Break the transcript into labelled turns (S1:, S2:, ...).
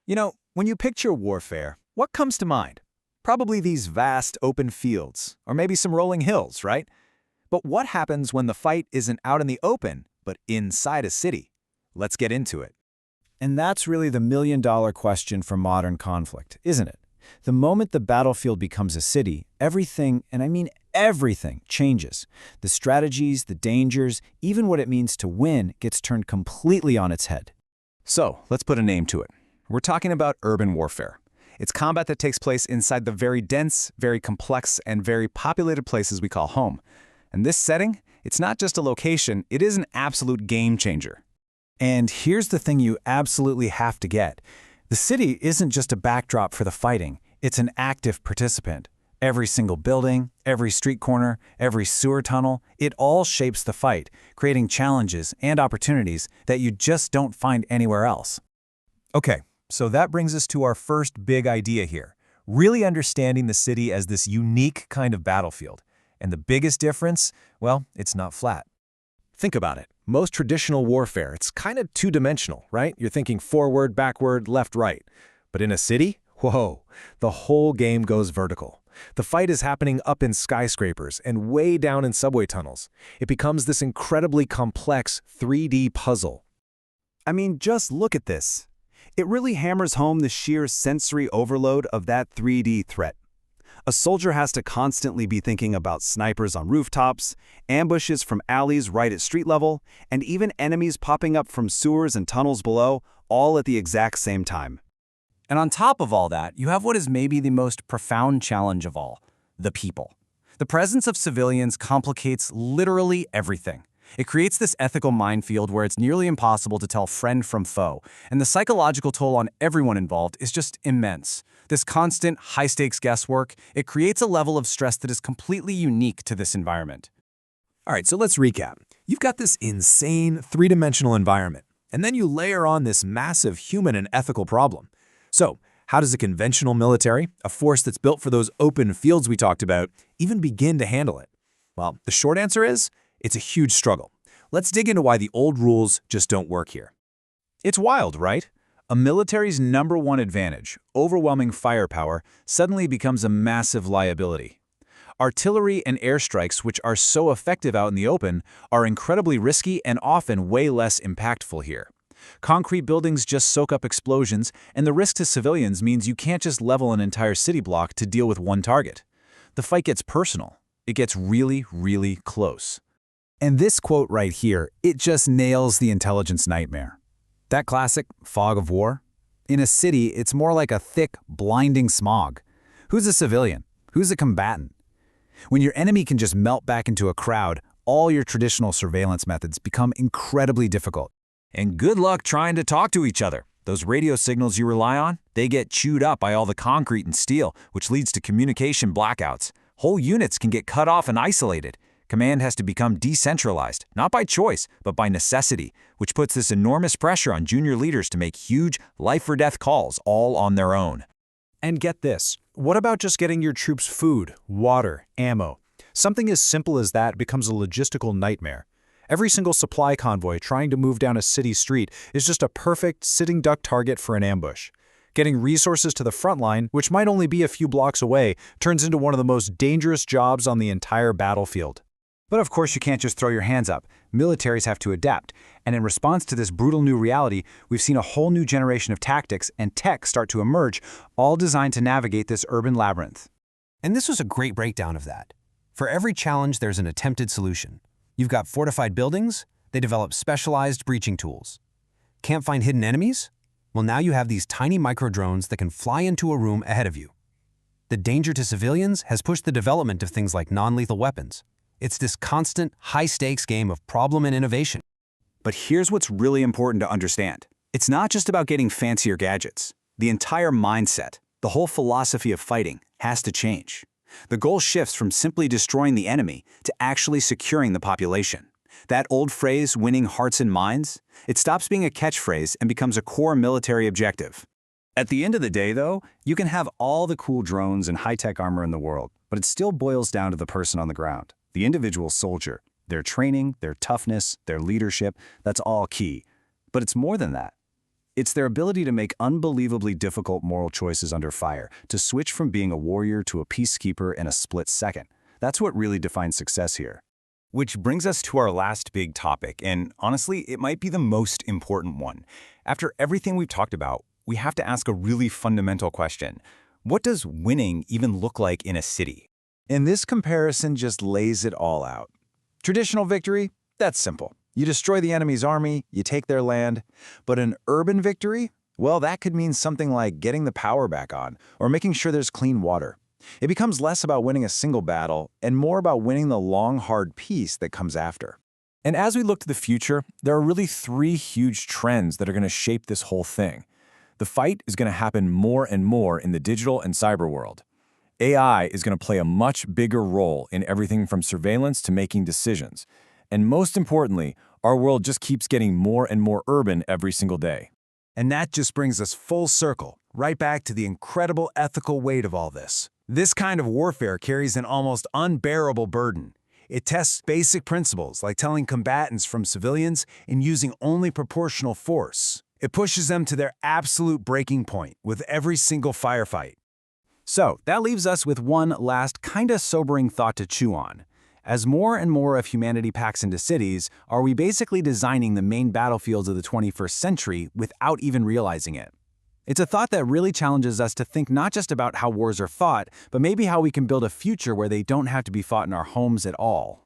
S1: When you picture warfare, what comes to mind? Probably these vast open fields, or maybe some rolling hills, right? But what happens when the fight isn't out in the open, but inside a city? Let's get into it.
S2: And that's really the million-dollar question for modern conflict, isn't it? The moment the battlefield becomes a city, everything, and I mean everything, changes. The strategies, the dangers, even what it means to win gets turned completely on its head.
S1: So, let's put a name to it. We're talking about urban warfare. It's combat that takes place inside the very dense, very complex, and very populated places we call home. And this setting, it's not just a location, it is an absolute game changer.
S2: And here's the thing you absolutely have to get. The city isn't just a backdrop for the fighting, it's an active participant. Every single building, every street corner, every sewer tunnel, it all shapes the fight, creating challenges and opportunities that you just don't find anywhere else.
S3: Okay, so that brings us to our first big idea here, really understanding the city as this unique kind of battlefield. And the biggest difference, well, it's not flat.
S4: Think about it. Most traditional warfare, it's kind of two-dimensional, right? You're thinking forward, backward, left, right. But in a city, whoa, the whole game goes vertical. The fight is happening up in skyscrapers and way down in subway tunnels. It becomes this incredibly complex 3D puzzle.
S5: I mean, just look at this. It really hammers home the sheer sensory overload of that 3D threat. A soldier has to constantly be thinking about snipers on rooftops, ambushes from alleys right at street level, and even enemies popping up from sewers and tunnels below, all at the exact same time.
S6: And on top of all that, you have what is maybe the most profound challenge of all, the people. The presence of civilians complicates literally everything. It creates this ethical minefield where it's nearly impossible to tell friend from foe, and the psychological toll on everyone involved is just immense. This constant, high-stakes guesswork, it creates a level of stress that is completely unique to this environment.
S3: All right, so let's recap. You've got this insane three-dimensional environment, and then you layer on this massive human and ethical problem. So, how does a conventional military, a force that's built for those open fields we talked about, even begin to handle it? Well, the short answer is, it's a huge struggle. Let's dig into why the old rules just don't work here.
S1: It's wild, right? A military's #1 advantage, overwhelming firepower, suddenly becomes a massive liability. Artillery and airstrikes, which are so effective out in the open, are incredibly risky and often way less impactful here. Concrete buildings just soak up explosions, and the risk to civilians means you can't just level an entire city block to deal with one target. The fight gets personal. It gets really, really close.
S2: And this quote right here, it just nails the intelligence nightmare. That classic fog of war? In a city, it's more like a thick, blinding smog. Who's a civilian? Who's a combatant? When your enemy can just melt back into a crowd, all your traditional surveillance methods become incredibly difficult.
S1: And good luck trying to talk to each other. Those radio signals you rely on, they get chewed up by all the concrete and steel, which leads to communication blackouts. Whole units can get cut off and isolated. Command has to become decentralized, not by choice, but by necessity, which puts this enormous pressure on junior leaders to make huge, life-or-death calls all on their own.
S4: And get this, what about just getting your troops food, water, ammo? Something as simple as that becomes a logistical nightmare. Every single supply convoy trying to move down a city street is just a perfect sitting duck target for an ambush. Getting resources to the front line, which might only be a few blocks away, turns into one of the most dangerous jobs on the entire battlefield.
S2: But of course you can't just throw your hands up. Militaries have to adapt. And in response to this brutal new reality, we've seen a whole new generation of tactics and tech start to emerge, all designed to navigate this urban labyrinth.
S7: And this was a great breakdown of that. For every challenge, there's an attempted solution. You've got fortified buildings, they develop specialized breaching tools. Can't find hidden enemies? Well, now you have these tiny micro-drones that can fly into a room ahead of you. The danger to civilians has pushed the development of things like non-lethal weapons. It's this constant, high-stakes game of problem and innovation.
S1: But here's what's really important to understand. It's not just about getting fancier gadgets. The entire mindset, the whole philosophy of fighting, has to change. The goal shifts from simply destroying the enemy to actually securing the population. That old phrase, winning hearts and minds, it stops being a catchphrase and becomes a core military objective. At the end of the day, though, you can have all the cool drones and high-tech armor in the world, but it still boils down to the person on the ground. The individual soldier, their training, their toughness, their leadership, that's all key. But it's more than that. It's their ability to make unbelievably difficult moral choices under fire, to switch from being a warrior to a peacekeeper in a split second. That's what really defines success here. Which brings us to our last big topic, and honestly, it might be the most important one. After everything we've talked about, we have to ask a really fundamental question. What does winning even look like in a city?
S2: And this comparison just lays it all out. Traditional victory? That's simple. You destroy the enemy's army, you take their land. But an urban victory? Well, that could mean something like getting the power back on, or making sure there's clean water. It becomes less about winning a single battle and more about winning the long, hard peace that comes after.
S3: And as we look to the future, there are really three huge trends that are going to shape this whole thing. The fight is going to happen more and more in the digital and cyber world. AI is going to play a much bigger role in everything from surveillance to making decisions. And most importantly, our world just keeps getting more and more urban every single day.
S2: And that just brings us full circle, right back to the incredible ethical weight of all this. This kind of warfare carries an almost unbearable burden. It tests basic principles like telling combatants from civilians and using only proportional force. It pushes them to their absolute breaking point with every single firefight.
S1: So, that leaves us with one last kinda sobering thought to chew on. As more and more of humanity packs into cities, are we basically designing the main battlefields of the 21st century without even realizing it? It's a thought that really challenges us to think not just about how wars are fought, but maybe how we can build a future where they don't have to be fought in our homes at all.